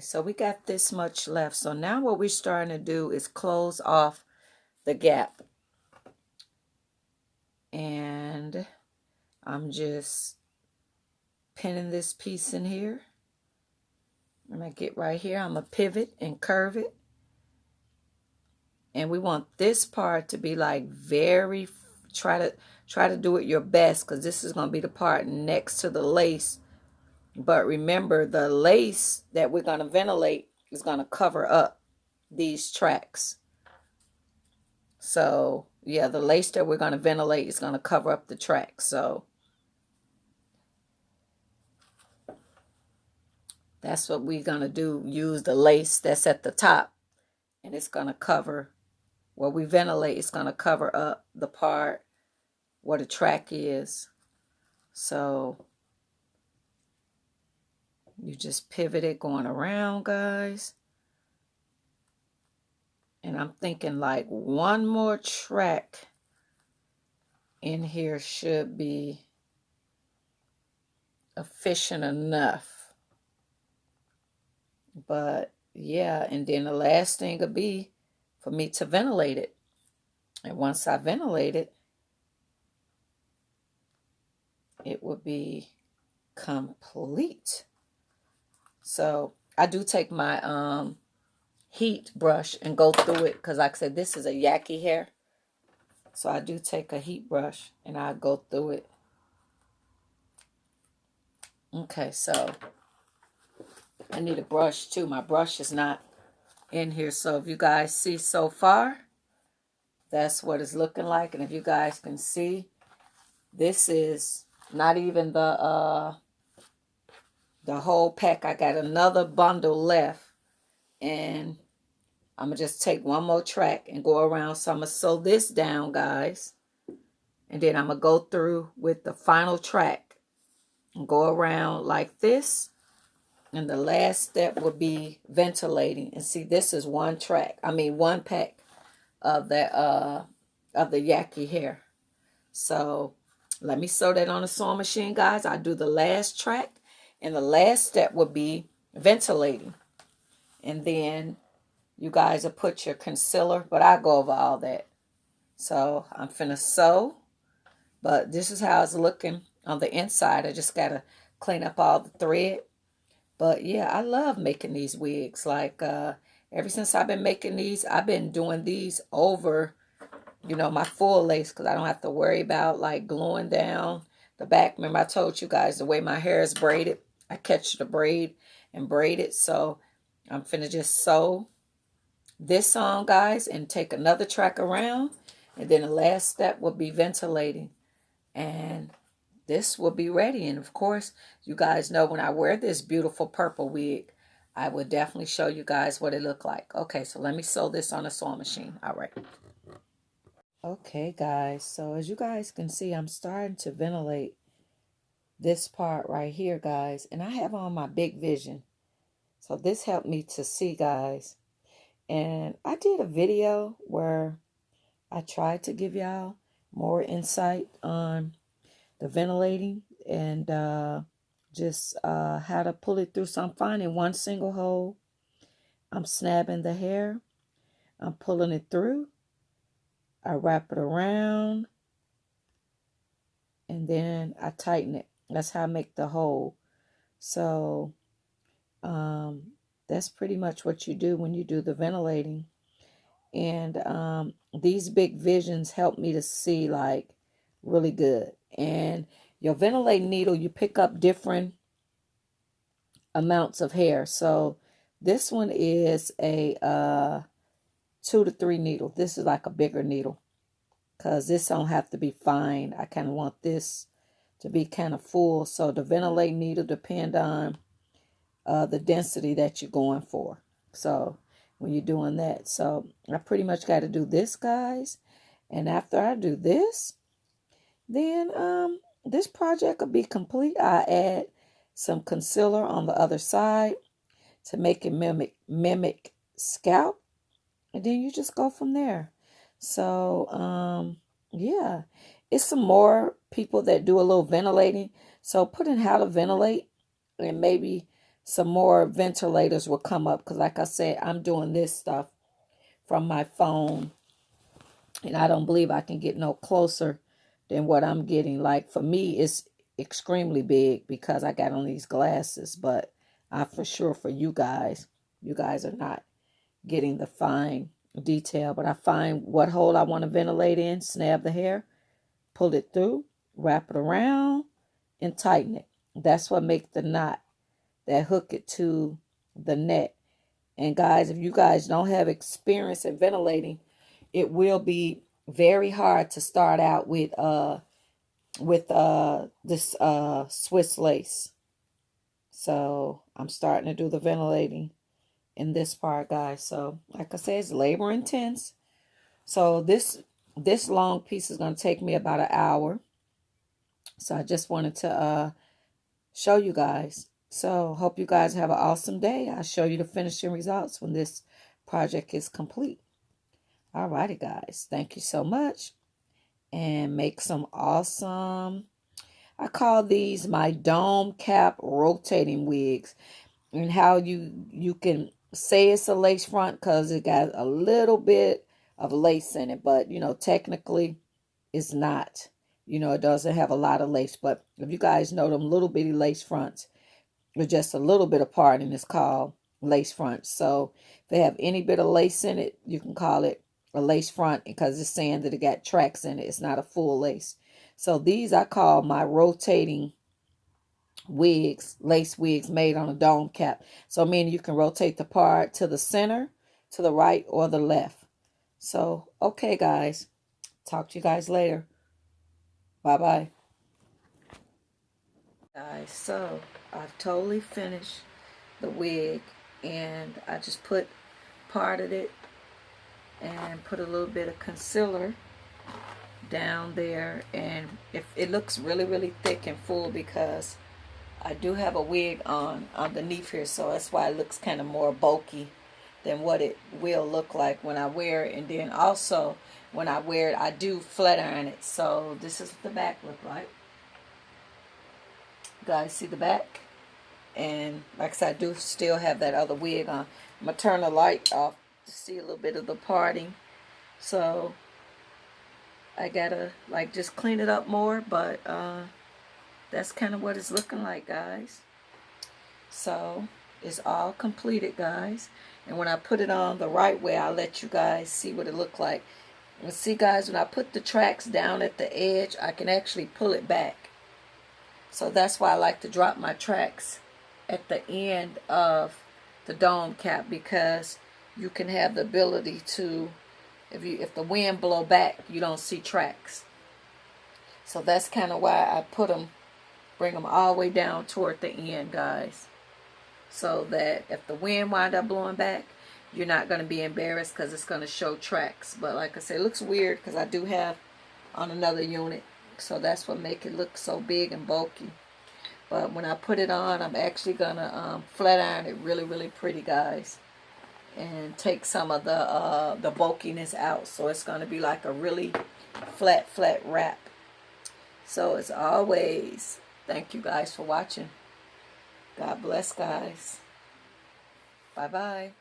So we got this much left. So now what we're starting to do is close off the gap. And I'm just pinning this piece in here. I'm going to get right here. I'm going to pivot and curve it. And we want this part to be like very, try to do it your best, because this is going to be the part next to the lace. But remember, the lace that we're going to ventilate is going to cover up these tracks. So yeah, the lace that we're going to ventilate is going to cover up the tracks. So that's what we're going to do. Use the lace that's at the top, and it's going to cover where we ventilate. It's going to cover up the part where the track is. So you just pivot it going around, guys. And I'm thinking like one more track in here should be efficient enough. But yeah, and then the last thing would be for me to ventilate it. And once I ventilate it, it would be complete. So I do take my heat brush and go through it, because like I said, this is a yaki hair. So I do take a heat brush and I go through it. Okay, so I need a brush too. My brush is not in here. So if you guys see so far, that's what it's looking like. And if you guys can see, this is not even the whole pack. I got another bundle left, and I'm going to just take one more track and go around. So I'm going to sew this down, guys. And then I'm going to go through with the final track and go around like this. And the last step will be ventilating. And see, this is one track. I mean, one pack of the yaki hair. So let me sew that on a sewing machine, guys. I'll do the last track. And the last step will be ventilating. And then you guys will put your concealer, but I go over all that. So I'm finna sew, but this is how it's looking on the inside. I just gotta clean up all the thread. But yeah, I love making these wigs. Like ever since I've been making these, I've been doing these over, you know, my full lace, because I don't have to worry about like gluing down the back. Remember I told you guys the way my hair is braided, I catch the braid and braid it. So I'm finna just sew this on, guys, and take another track around. And then the last step will be ventilating. And this will be ready. And of course, you guys know when I wear this beautiful purple wig, I will definitely show you guys what it looked like. Okay, so let me sew this on a sewing machine. All right. Okay, guys. So as you guys can see, I'm starting to ventilate this part right here, guys. And I have on my big vision. So this helped me to see, guys. And I did a video where I tried to give y'all more insight on the ventilating and just how to pull it through. So I'm finding one single hole. I'm snapping the hair. I'm pulling it through. I wrap it around. And then I tighten it. That's how I make the hole. So that's pretty much what you do when you do the ventilating. And these big visions help me to see like really good. And your ventilating needle, you pick up different amounts of hair. So this one is a 2 to 3 needle. This is like a bigger needle, because this don't have to be fine. I kind of want this to be kind of full. So the ventilating needle depend on the density that you're going for. So when you're doing that, so I pretty much got to do this, guys. And after I do this, then this project will be complete. I add some concealer on the other side to make it mimic scalp, and then you just go from there. So yeah, it's some more people that do a little ventilating. So put in how to ventilate, and maybe some more ventilators will come up, because like I said, I'm doing this stuff from my phone, and I don't believe I can get no closer than what I'm getting. Like for me, it's extremely big because I got on these glasses, but I for sure for you guys are not getting the fine detail. But I find what hole I want to ventilate in, snap the hair, pull it through, wrap it around, and tighten it. That's what makes the knot that hook it to the net. And guys, if you guys don't have experience in ventilating, it will be very hard to start out with this Swiss lace. So I'm starting to do the ventilating in this part, guys. So like I said, it's labor intense. So this long piece is going to take me about an hour. So I just wanted to show you guys. So hope you guys have an awesome day. I'll show you the finishing results when this project is complete. Alrighty, guys. Thank you so much. And make some awesome, I call these my dome cap rotating wigs. And how you can say it's a lace front because it got a little bit of lace in it. But, you know, technically it's not. You know, it doesn't have a lot of lace. But if you guys know them little bitty lace fronts, they're just a little bit apart, and it's called lace front. So if they have any bit of lace in it, you can call it a lace front because it's saying that it got tracks in it. It's not a full lace. So these I call my rotating wigs, lace wigs made on a dome cap. So meaning you can rotate the part to the center, to the right, or the left. So, okay, guys. Talk to you guys later. Bye-bye. Guys, so I've totally finished the wig, and I just put part of it and put a little bit of concealer down there, and if it looks really thick and full because I do have a wig on underneath here, so that's why it looks kind of more bulky than what it will look like when I wear it. And then also when I wear it, I do flat iron it. So this is what the back look like. You guys see the back? And like I said, I do still have that other wig on. I'm going to turn the light off to see a little bit of the parting. So I got to like just clean it up more. But that's kind of what it's looking like, guys. So it's all completed, guys. And when I put it on the right way, I'll let you guys see what it looked like. And see, guys, when I put the tracks down at the edge, I can actually pull it back. So that's why I like to drop my tracks at the end of the dome cap, because you can have the ability to, if the wind blow back, you don't see tracks. So that's kind of why I put them, bring them all the way down toward the end, guys. So that if the wind wind up blowing back, you're not going to be embarrassed because it's going to show tracks. But like I said, it looks weird because I do have on another unit. So that's what make it look so big and bulky. But when I put it on, I'm actually going to flat iron it really pretty, guys. And take some of the bulkiness out. So it's going to be like a really flat wrap. So as always, thank you guys for watching. God bless, guys. Bye-bye.